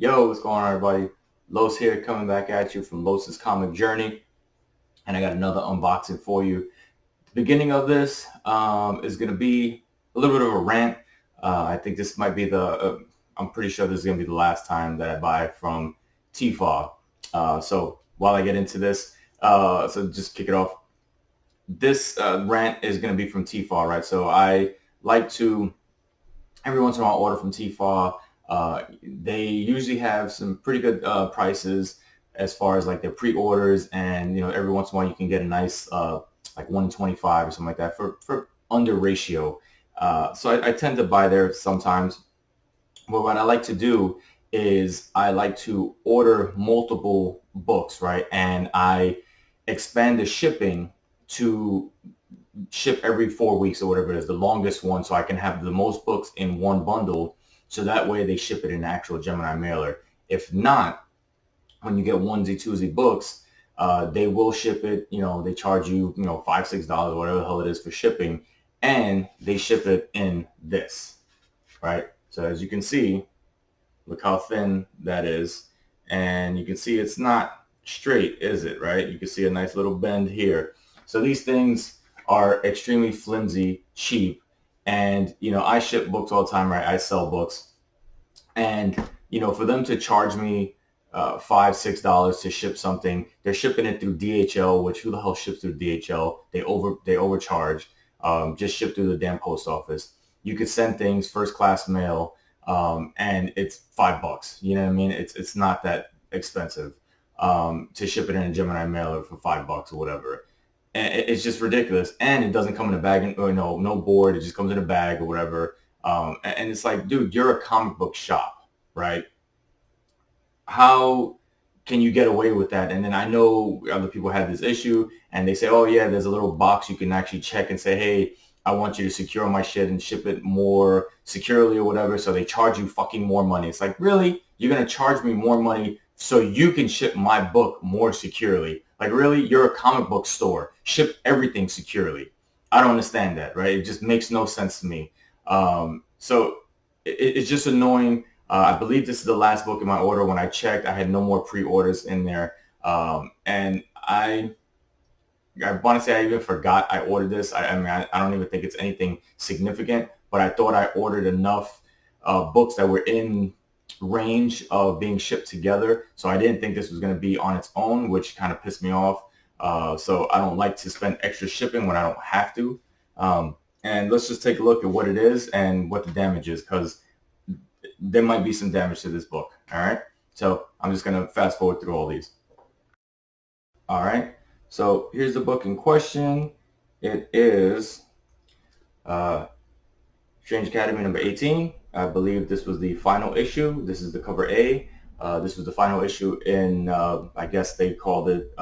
Yo, what's going on, everybody? Los here, coming back at you from Los's Comic Journey, and I got another unboxing for you. The beginning of this is going to be a little bit of a rant. I think this might be I'm pretty sure this is going to be the last time that I buy from TFAW. So while I get into this, so just kick it off. This rant is going to be from TFAW, right? So I like to every once in a while order from TFAW. They usually have some pretty good prices as far as like their pre-orders, and every once in a while you can get a nice like 125 or something like that for under ratio. So I tend to buy there sometimes. But what I like to do is I like to order multiple books, right? And I expand the shipping to ship every 4 weeks or whatever it is, the longest one, so I can have the most books in one bundle. So that way they ship it in an actual Gemini mailer. If not, when you get onesie, twosie books, they will ship it. They charge you, $5, $6, whatever the hell it is for shipping, and they ship it in this, right? So as you can see, look how thin that is, and you can see it's not straight, is it? Right? You can see a nice little bend here. So these things are extremely flimsy, cheap, and I ship books all the time, right? I sell books, and for them to charge me $5, $6 to ship something, they're shipping it through DHL, which who the hell ships through DHL? They overcharge. Just ship through the damn post office. You could send things first class mail, and it's $5. You know what I mean? It's not that expensive to ship it in a Gemini mailer for $5 or whatever. And it's just ridiculous, and it doesn't come in a bag, or no board. It just comes in a bag or whatever. And it's like, dude, you're a comic book shop, right? How can you get away with that? And then I know other people have this issue, and they say, oh yeah, there's a little box you can actually check and say, hey, I want you to secure my shit and ship it more securely or whatever. So they charge you fucking more money. It's like, really? You're going to charge me more money so you can ship my book more securely? Like, really? You're a comic book store. Ship everything securely. I don't understand that, right? It just makes no sense to me. So it's just annoying. I believe this is the last book in my order. When I checked, I had no more pre-orders in there. And I want to say I even forgot I ordered this. I mean, I don't even think it's anything significant, but I thought I ordered enough books that were in range of being shipped together. So I didn't think this was going to be on its own, which kind of pissed me off. So I don't like to spend extra shipping when I don't have to. And let's just take a look at what it is and what the damage is, because there might be some damage to this book. All right. So I'm just going to fast forward through all these. All right. So here's the book in question. It is uh, Strange Academy number 18. I believe this was the final issue. This is the cover A. This was the final issue in, I guess they called it,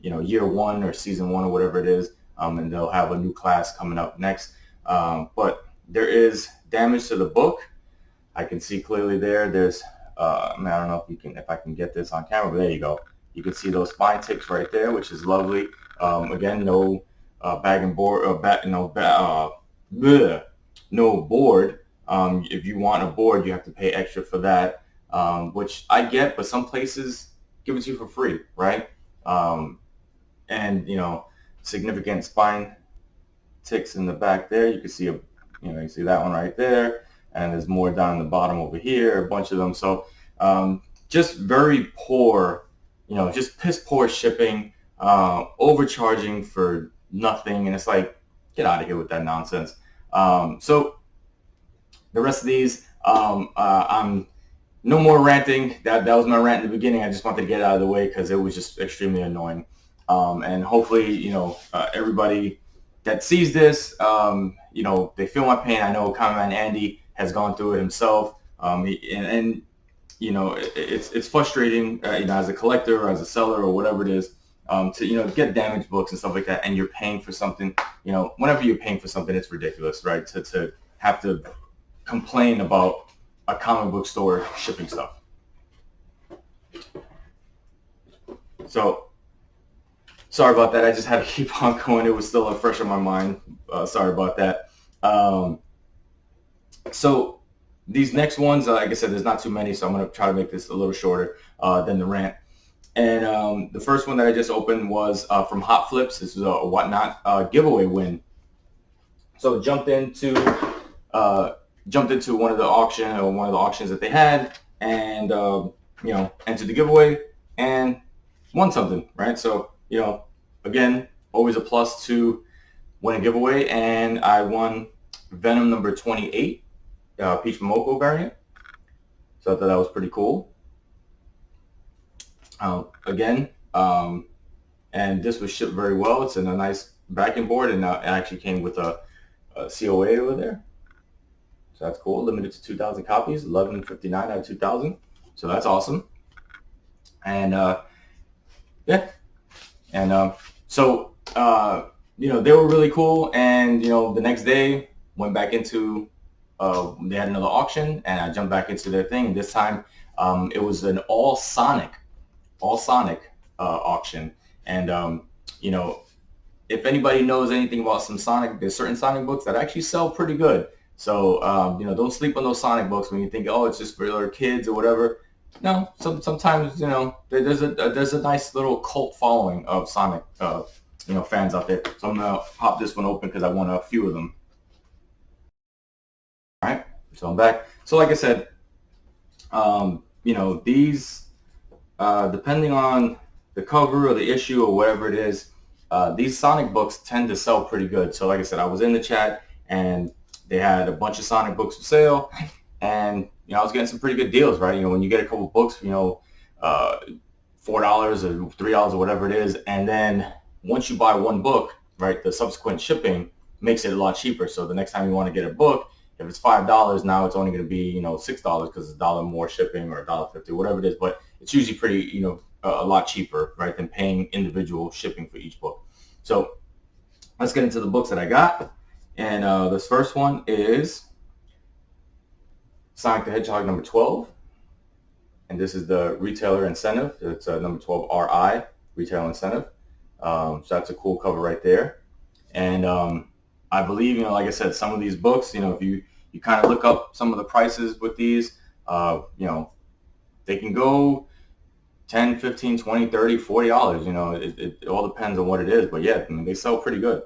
year one or season one or whatever it is. And they'll have a new class coming up next. But there is damage to the book. I can see clearly there. There's, I don't know if I can get this on camera, but there you go. You can see those spine ticks right there, which is lovely. Again, no bag and board, no board. If you want a board, you have to pay extra for that, which I get, but some places give it to you for free, right? And significant spine ticks in the back there. You can see you see that one right there, and there's more down the bottom over here, a bunch of them. So just very poor, just piss poor shipping, overcharging for nothing, and it's like, get out of here with that nonsense. So the rest of these, I'm no more ranting. That was my rant in the beginning. I just wanted to get it out of the way because it was just extremely annoying. And hopefully, everybody that sees this, they feel my pain. I know Common Andy has gone through it himself, and it's frustrating, as a collector or as a seller or whatever it is, to get damaged books and stuff like that, and you're paying for something. Whenever you're paying for something, it's ridiculous, right? To have to complain about a comic book store shipping stuff. So sorry about that. I just had to keep on going. It was still fresh on my mind. Sorry about that. So these next ones, like I said, there's not too many, so I'm going to try to make this a little shorter than the rant. And the first one that I just opened was from Hot Flips. This is a Whatnot giveaway win. So jumped into one of the auctions that they had, and entered the giveaway and won something, right? So again, always a plus to win a giveaway, and I won Venom number 28, Peach Momoko variant. So I thought that was pretty cool. Again, and this was shipped very well. It's in a nice backing board, and it actually came with a COA over there. So that's cool. Limited to 2,000 copies, 1159 out of 2,000. So that's awesome. And yeah, and so they were really cool. And the next day went back into they had another auction, and I jumped back into their thing. This time it was an all Sonic auction. And if anybody knows anything about some Sonic, there's certain Sonic books that actually sell pretty good. So don't sleep on those Sonic books when you think, oh, it's just for little kids or whatever. No, sometimes there's a nice little cult following of Sonic fans out there. So I'm gonna pop this one open because I won a few of them. All right, so I'm back. So like I said, these depending on the cover or the issue or whatever it is, these Sonic books tend to sell pretty good. So like I said, I was in the chat and they had a bunch of Sonic books for sale, and I was getting some pretty good deals, right? When you get a couple books, $4 or $3 or whatever it is, and then once you buy one book, right, the subsequent shipping makes it a lot cheaper. So the next time you want to get a book, if it's $5, now it's only going to be $6 because it's $1 more shipping, or $1.50, whatever it is. But it's usually pretty a lot cheaper, right, than paying individual shipping for each book. So let's get into the books that I got. And this first one is Sonic the Hedgehog number 12. And this is the retailer incentive. It's number 12 RI, retail incentive. So that's a cool cover right there. And I believe, like I said, some of these books, if you kind of look up some of the prices with these, they can go $10, $15, $20, $30, $40. It all depends on what it is. But yeah, they sell pretty good.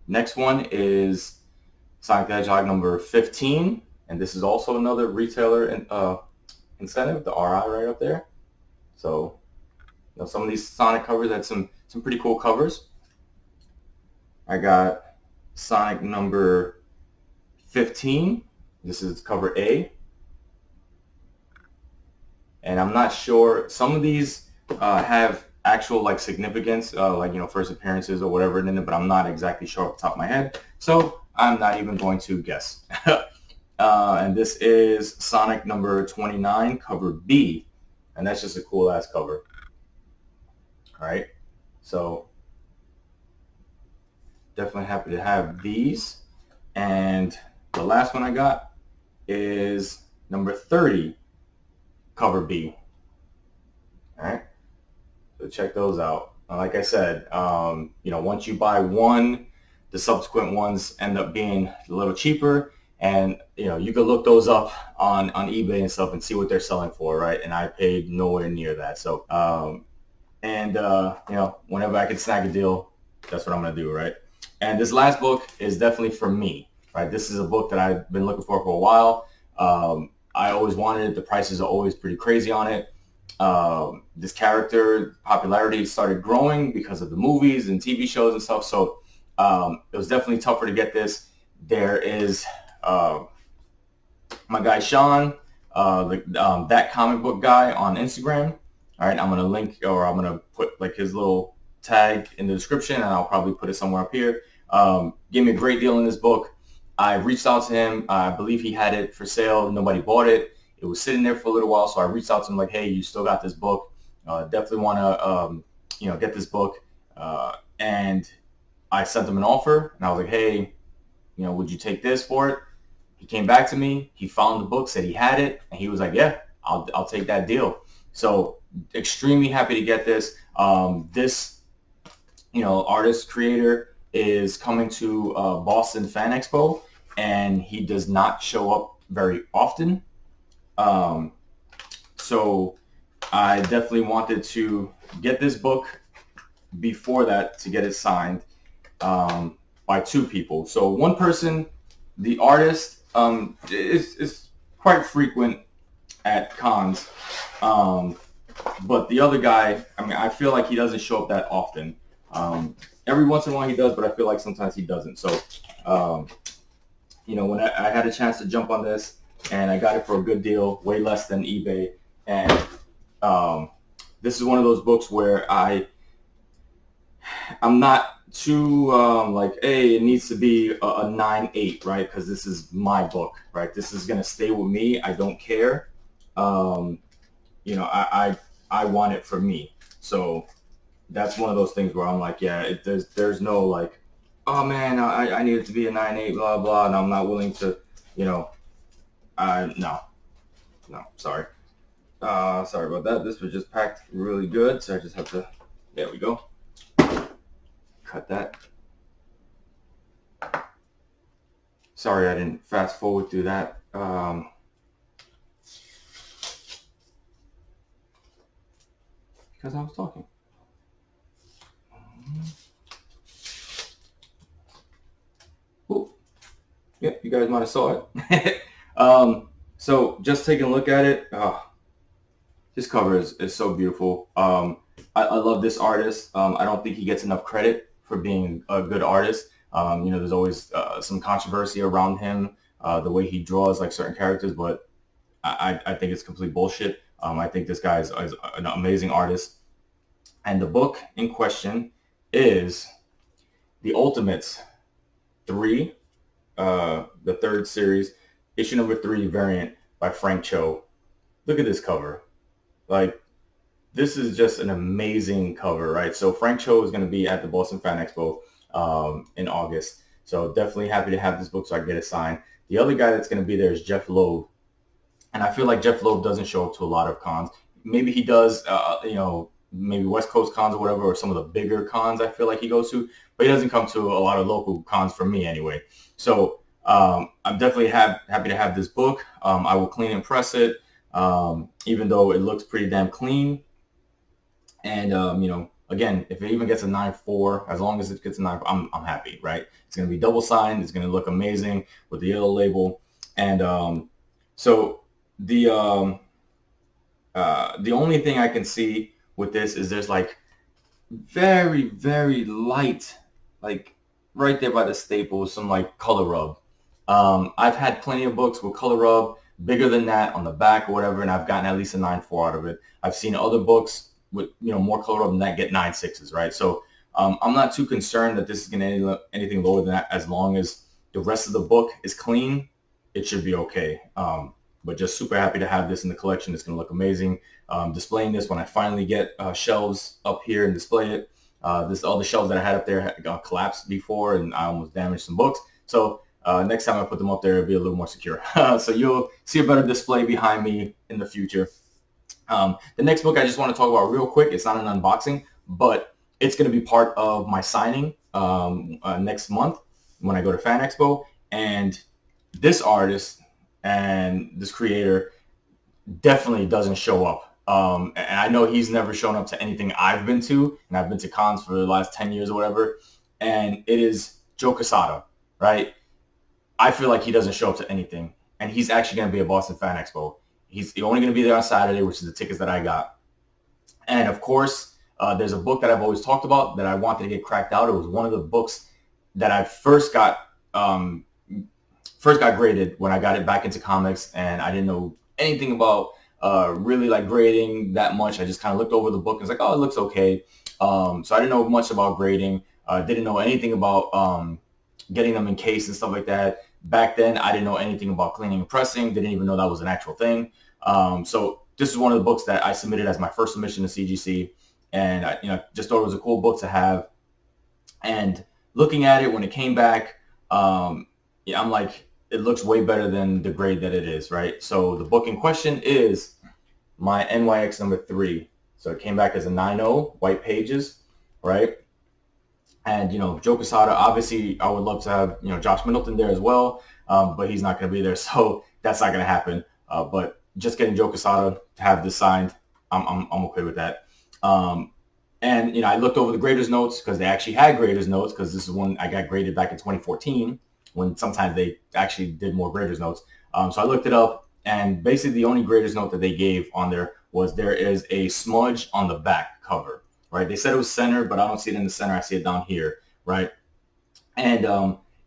Next one is Sonic the Hedgehog number 15. And this is also another retailer incentive, the RI right up there. So some of these Sonic covers had some pretty cool covers. I got Sonic number 15. This is cover A. And I'm not sure, some of these have actual significance, first appearances or whatever in it, but I'm not exactly sure off the top of my head. So I'm not even going to guess. And this is Sonic number 29, cover B. And that's just a cool ass cover. All right. So definitely happy to have these. And the last one I got is number 30, cover B. All right. So check those out. Like I said, once you buy one, the subsequent ones end up being a little cheaper. And, you can look those up on eBay and stuff and see what they're selling for, right? And I paid nowhere near that. So, whenever I can snag a deal, that's what I'm going to do, right? And this last book is definitely for me, right? This is a book that I've been looking for a while. I always wanted it. The prices are always pretty crazy on it. This character popularity started growing because of the movies and TV shows and stuff. So it was definitely tougher to get this. There is my guy Sean, that comic book guy on Instagram. All right, I'm gonna link, or I'm gonna put his little tag in the description, and I'll probably put it somewhere up here. Gave me a great deal in this book. I reached out to him. I believe he had it for sale. Nobody bought it. It was sitting there for a little while, so I reached out to him hey, you still got this book? Definitely want to get this book. And I sent him an offer, and I was hey, would you take this for it? He came back to me. He found the book, said he had it, and he was yeah, I'll take that deal. So extremely happy to get this. This artist creator is coming to Boston Fan Expo and he does not show up very often. So I definitely wanted to get this book before that to get it signed by two people. So one person, the artist, is quite frequent at cons, but the other guy, I mean, I feel like he doesn't show up that often. Every once in a while he does, but I feel like sometimes he doesn't. So, when I had a chance to jump on this, and I got it for a good deal, way less than eBay, and this is one of those books where I'm not too like, hey, it needs to be a 9.8, right? Because this is my book, right? This is gonna stay with me. I don't care. I want it for me. So that's one of those things where I'm like, yeah, there's no like, oh man, I need it to be a 9.8, blah blah, and I'm not willing to, no, sorry. Sorry about that. This was just packed really good, so I just have to, there we go. Cut that. Sorry, I didn't fast forward through that. Because I was talking. Ooh. Yeah, you guys might have saw it. So just taking a look at it, this cover is so beautiful. I love this artist. I don't think he gets enough credit for being a good artist. There's always some controversy around him, the way he draws like certain characters, but I think it's complete bullshit. I think this guy is an amazing artist. And the book in question is The Ultimates 3, the third series, issue number 3 variant by Frank Cho. Look at this cover. Like, this is just an amazing cover, right? So Frank Cho is going to be at the Boston Fan Expo in August. So definitely happy to have this book so I can get it signed. The other guy that's going to be there is Jeff Loeb. And I feel like Jeff Loeb doesn't show up to a lot of cons. Maybe he does, maybe West Coast cons or whatever, or some of the bigger cons I feel like he goes to. But he doesn't come to a lot of local cons for me anyway. So I'm definitely happy to have this book. I will clean and press it, even though it looks pretty damn clean. And, again, if it even gets a 9.4, as long as it gets a 9, I'm happy, right? It's going to be double signed. It's going to look amazing with the yellow label. And so the only thing I can see with this is there's like very, very light, like right there by the staples, some like color rub. I've had plenty of books with color rub bigger than that on the back or whatever, and I've gotten at least a 9.4 out of it. I've seen other books with more color rub than that get 9.6s, right? So I'm not too concerned that this is going to anything lower than that. As long as the rest of the book is clean, it should be okay. But just super happy to have this in the collection. It's going to look amazing. Displaying this when I finally get shelves up here and display it. All the shelves that I had up there got collapsed before, and I almost damaged some books. So next time I put them up there, it'll be a little more secure. So you'll see a better display behind me in the future. The next book I just want to talk about real quick. It's not an unboxing, but it's going to be part of my signing next month when I go to Fan Expo. And this artist and this creator definitely doesn't show up. And I know he's never shown up to anything I've been to, and I've been to cons for the last 10 years or whatever. And it is Joe Quesada, right? I feel like he doesn't show up to anything. And he's actually going to be at Boston Fan Expo. He's only going to be there on Saturday, which is the tickets that I got. And of course, there's a book that I've always talked about that I wanted to get cracked out. It was one of the books that I first got graded when I got it back into comics, and I didn't know anything about really like grading that much. I just kind of looked over the book and was like, oh, it looks okay. So I didn't know much about grading. Didn't know anything about getting them in case and stuff like that. Back then, I didn't know anything about cleaning and pressing. Didn't even know that was an actual thing. So this is one of the books that I submitted as my first submission to CGC, and I just thought it was a cool book to have. And looking at it when it came back, I'm like, it looks way better than the grade that it is, right? So the book in question is my NYX number 3. So it came back as a 9.0, white pages, right? And, Joe Quesada, obviously I would love to have, Josh Middleton there as well, but he's not going to be there. So that's not going to happen. But just getting Joe Quesada to have this signed, I'm okay with that. And, I looked over the graders notes because they actually had graders notes, because this is one I got graded back in 2014, when sometimes they actually did more graders notes. So I looked it up, and basically the only graders note that they gave on there was there is a smudge on the back cover, right? They said it was center, but I don't see it in the center. I see it down here, right? And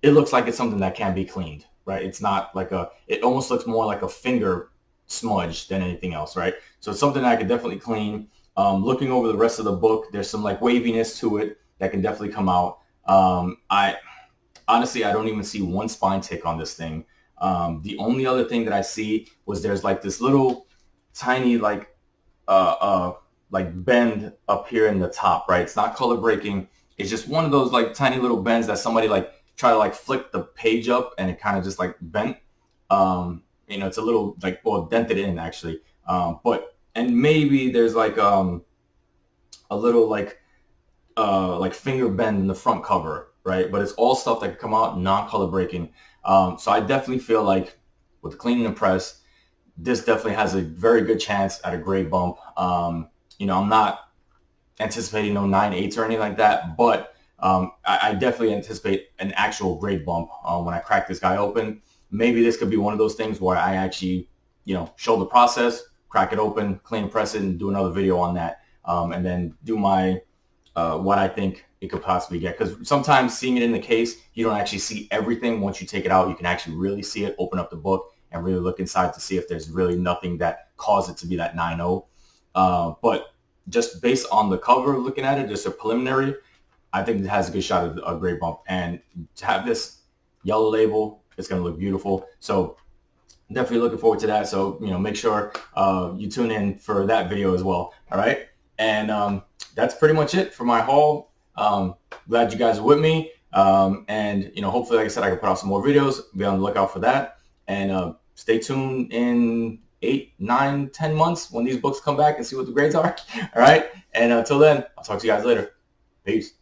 it looks like it's something that can be cleaned, right? It's not like it almost looks more like a finger smudge than anything else, right? So it's something that I could definitely clean. Looking over the rest of the book, there's some like waviness to it that can definitely come out. I honestly, I don't even see one spine tick on this thing. The only other thing that I see was there's like this little tiny like bend up here in the top, right? It's not color breaking. It's just one of those like tiny little bends that somebody like try to like flick the page up and it kind of just like bent. It's a little like, well, dented in actually. And maybe there's like a little like finger bend in the front cover, right? But it's all stuff that can come out non-color breaking. So I definitely feel like with the cleaning and press, this definitely has a very good chance at a grade bump. I'm not anticipating no 9.8s or anything like that, but I definitely anticipate an actual grade bump when I crack this guy open. Maybe this could be one of those things where I actually, show the process, crack it open, clean press it, and do another video on that, and then do my what I think it could possibly get. Because sometimes seeing it in the case, you don't actually see everything. Once you take it out, you can actually really see it, open up the book, and really look inside to see if there's really nothing that caused it to be that 9.0. But just based on the cover, looking at it, just a preliminary, I think it has a good shot at a grade bump. And to have this yellow label, it's going to look beautiful. So definitely looking forward to that. So, make sure you tune in for that video as well. All right. And that's pretty much it for my haul. Glad you guys are with me. And, hopefully, like I said, I can put out some more videos. Be on the lookout for that. And stay tuned in 8, 9, 10 months when these books come back and see what the grades are. All right. And until then, I'll talk to you guys later. Peace.